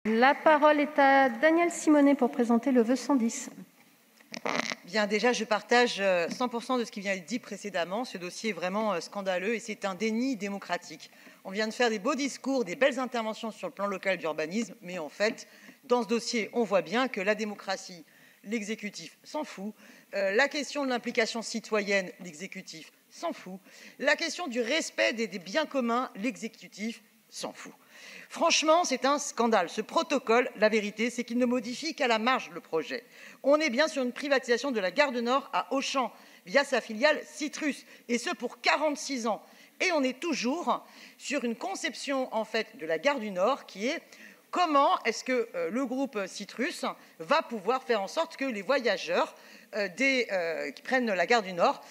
La parole est à Daniel Simonet pour présenter le vœu 110. Bien, déjà, je partage 100% de ce qui vient d'être dit précédemment. Ce dossier est vraiment scandaleux et c'est un déni démocratique. On vient de faire des beaux discours, des belles interventions sur le plan local d'urbanisme, mais en fait, dans ce dossier, on voit bien que la démocratie, l'exécutif s'en fout. La question de l'implication citoyenne, l'exécutif s'en fout. La question du respect des biens communs, l'exécutif s'en fout. Franchement, c'est un scandale. Ce protocole, la vérité, c'est qu'il ne modifie qu'à la marge le projet. On est bien sur une privatisation de la gare du Nord à Auchan via sa filiale Citrus, et ce pour 46 ans. Et on est toujours sur une conception en fait de la gare du Nord qui est comment est-ce que le groupe Citrus va pouvoir faire en sorte que les voyageurs qui prennent la gare du Nord,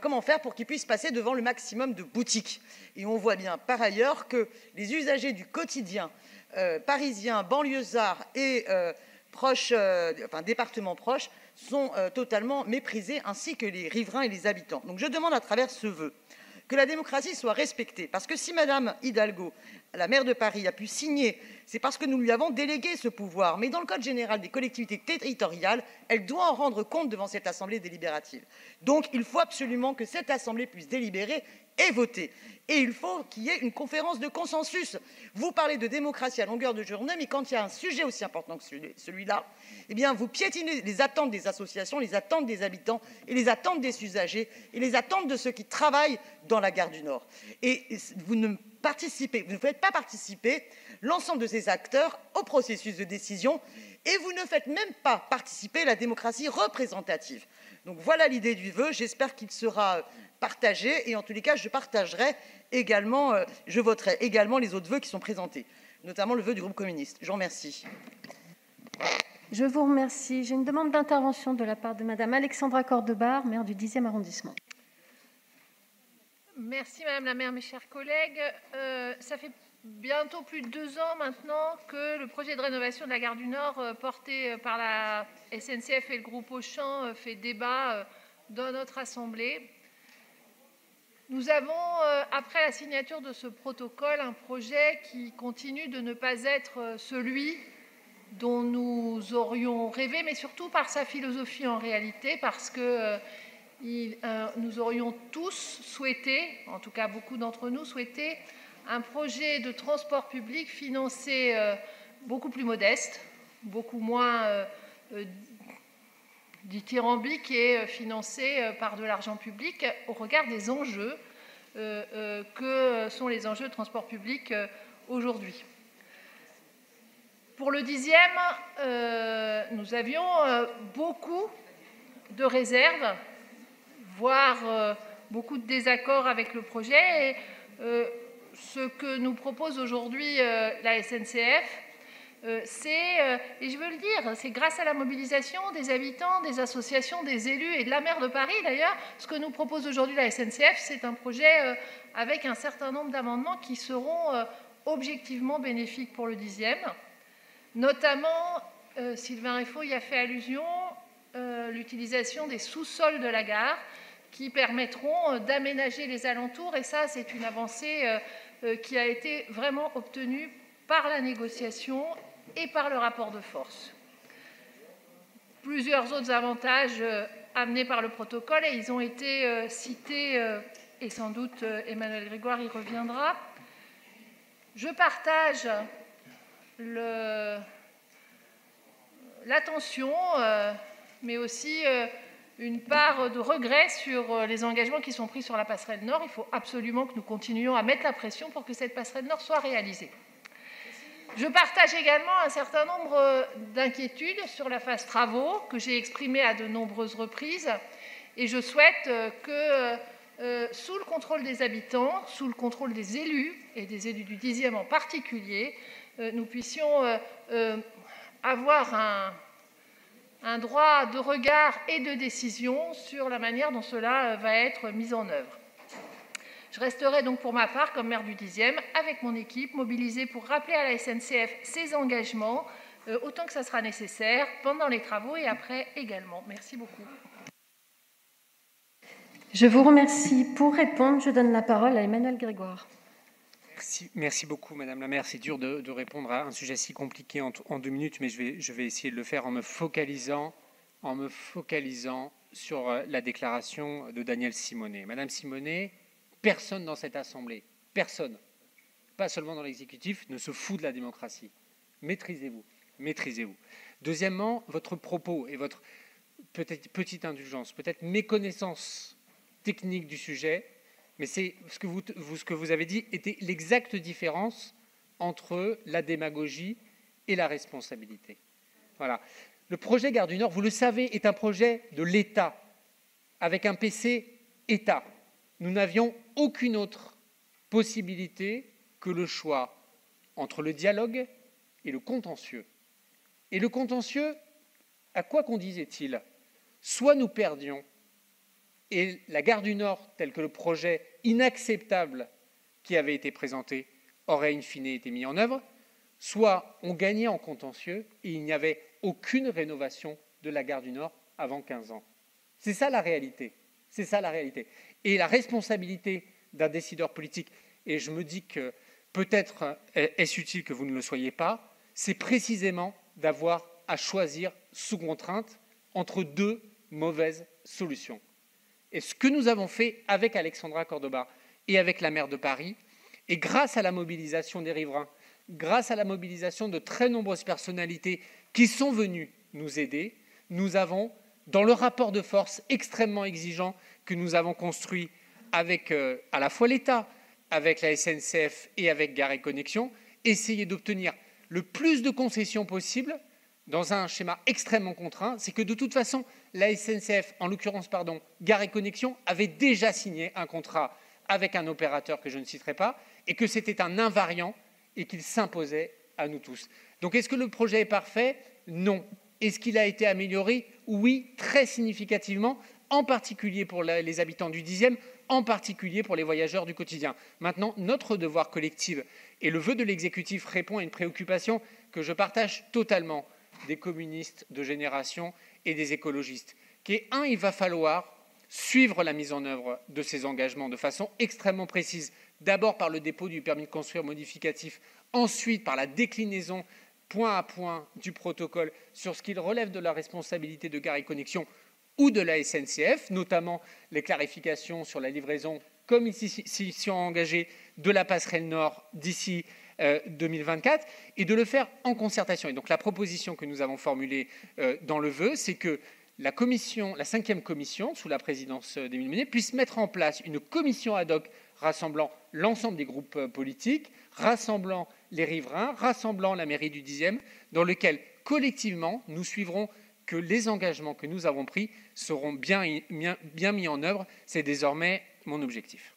comment faire pour qu'ils puissent passer devant le maximum de boutiques. Et on voit bien par ailleurs que les usagers du quotidien parisiens, banlieusards et départements proches sont totalement méprisés, ainsi que les riverains et les habitants. Donc je demande à travers ce vœu que la démocratie soit respectée, parce que si Madame Hidalgo, la maire de Paris, a pu signer, c'est parce que nous lui avons délégué ce pouvoir. Mais dans le Code général des collectivités territoriales, elle doit en rendre compte devant cette assemblée délibérative. Donc il faut absolument que cette assemblée puisse délibérer et voter. Et il faut qu'il y ait une conférence de consensus. Vous parlez de démocratie à longueur de journée, mais quand il y a un sujet aussi important que celui-là, eh bien vous piétinez les attentes des associations, les attentes des habitants et les attentes des usagers et les attentes de ceux qui travaillent dans la gare du Nord. Et vous ne faites pas participer l'ensemble de ces acteurs au processus de décision et vous ne faites même pas participer la démocratie représentative. Donc voilà l'idée du vœu, j'espère qu'il sera partagé et en tous les cas je partagerai également, je voterai également les autres vœux qui sont présentés, notamment le vœu du groupe communiste. Je vous remercie. Je vous remercie. J'ai une demande d'intervention de la part de Madame Alexandra Cordebar, maire du 10e arrondissement. Merci Madame la maire, mes chers collègues. Ça fait bientôt plus de 2 ans maintenant que le projet de rénovation de la gare du Nord porté par la SNCF et le groupe Auchan fait débat dans notre assemblée. Nous avons, après la signature de ce protocole, un projet qui continue de ne pas être celui dont nous aurions rêvé, mais surtout par sa philosophie en réalité, parce que nous aurions tous souhaité, en tout cas beaucoup d'entre nous souhaitaient, un projet de transport public financé beaucoup plus modeste, beaucoup moins dithyrambique et financé par de l'argent public au regard des enjeux que sont les enjeux de transport public aujourd'hui. Pour le 10e, nous avions beaucoup de réserves, voire beaucoup de désaccords avec le projet. Et ce que nous propose aujourd'hui la SNCF, et je veux le dire, c'est grâce à la mobilisation des habitants, des associations, des élus et de la maire de Paris d'ailleurs, ce que nous propose aujourd'hui la SNCF, c'est un projet avec un certain nombre d'amendements qui seront objectivement bénéfiques pour le 10e. Notamment, Sylvain Réfaux y a fait allusion, l'utilisation des sous-sols de la gare qui permettront d'aménager les alentours. Et ça, c'est une avancée qui a été vraiment obtenue par la négociation et par le rapport de force. Plusieurs autres avantages amenés par le protocole, et ils ont été cités, et sans doute Emmanuel Grégoire y reviendra. Je partage l'attention, mais aussi une part de regret sur les engagements qui sont pris sur la passerelle Nord. Il faut absolument que nous continuions à mettre la pression pour que cette passerelle Nord soit réalisée. Je partage également un certain nombre d'inquiétudes sur la phase travaux que j'ai exprimées à de nombreuses reprises, et je souhaite que, sous le contrôle des habitants, sous le contrôle des élus, et des élus du 10e en particulier, nous puissions avoir un droit de regard et de décision sur la manière dont cela va être mis en œuvre. Je resterai donc pour ma part, comme maire du 10e, avec mon équipe, mobilisée pour rappeler à la SNCF ses engagements, autant que ça sera nécessaire, pendant les travaux et après également. Merci beaucoup. Je vous remercie. Pour répondre, je donne la parole à Emmanuel Grégoire. Merci beaucoup, Madame la maire. C'est dur de répondre à un sujet si compliqué en 2 minutes, mais je vais essayer de le faire en me focalisant sur la déclaration de Danielle Simonet. Madame Simonet, personne dans cette Assemblée, personne, pas seulement dans l'exécutif, ne se fout de la démocratie. Maîtrisez-vous, maîtrisez-vous. Deuxièmement, votre propos et votre peut-être petite indulgence, peut-être méconnaissance technique du sujet, mais c'est ce que vous avez dit était l'exacte différence entre la démagogie et la responsabilité. Voilà. Le projet Gare du Nord, vous le savez, est un projet de l'État, avec un PC État. Nous n'avions aucune autre possibilité que le choix entre le dialogue et le contentieux. Et le contentieux, à quoi conduisait-il? Soit nous perdions, et la Gare du Nord, tel que le projet inacceptable qui avait été présenté, aurait in fine été mis en œuvre, soit on gagnait en contentieux et il n'y avait aucune rénovation de la Gare du Nord avant 15 ans. C'est ça la réalité. C'est ça la réalité. Et la responsabilité d'un décideur politique, et je me dis que peut-être est-ce utile que vous ne le soyez pas, c'est précisément d'avoir à choisir sous contrainte entre deux mauvaises solutions. Et ce que nous avons fait avec Alexandra Cordoba et avec la maire de Paris, et grâce à la mobilisation des riverains, grâce à la mobilisation de très nombreuses personnalités qui sont venues nous aider, nous avons, dans le rapport de force extrêmement exigeant que nous avons construit avec à la fois l'État, avec la SNCF et avec Gares & Connexions, essayé d'obtenir le plus de concessions possible dans un schéma extrêmement contraint. C'est que de toute façon, la SNCF, en l'occurrence, Gares & Connexions, avait déjà signé un contrat avec un opérateur que je ne citerai pas, et que c'était un invariant et qu'il s'imposait à nous tous. Donc est-ce que le projet est parfait? Non. Est-ce qu'il a été amélioré? Oui, très significativement, en particulier pour les habitants du 10e, en particulier pour les voyageurs du quotidien. Maintenant, notre devoir collectif et le vœu de l'exécutif répond à une préoccupation que je partage totalement des communistes de génération et des écologistes, qui est, il va falloir suivre la mise en œuvre de ces engagements de façon extrêmement précise, d'abord par le dépôt du permis de construire modificatif, ensuite par la déclinaison point à point du protocole sur ce qu'il relève de la responsabilité de Gares & Connexions ou de la SNCF, notamment les clarifications sur la livraison, comme ici s'y sont engagés, de la passerelle Nord d'ici 2024, et de le faire en concertation. Et donc la proposition que nous avons formulée dans le vœu, c'est que la 5e commission, sous la présidence d'Émile Meynet, puisse mettre en place une commission ad hoc rassemblant l'ensemble des groupes politiques, rassemblant les riverains, rassemblant la mairie du 10e, dans lequel, collectivement, nous suivrons que les engagements que nous avons pris seront bien mis en œuvre. C'est désormais mon objectif.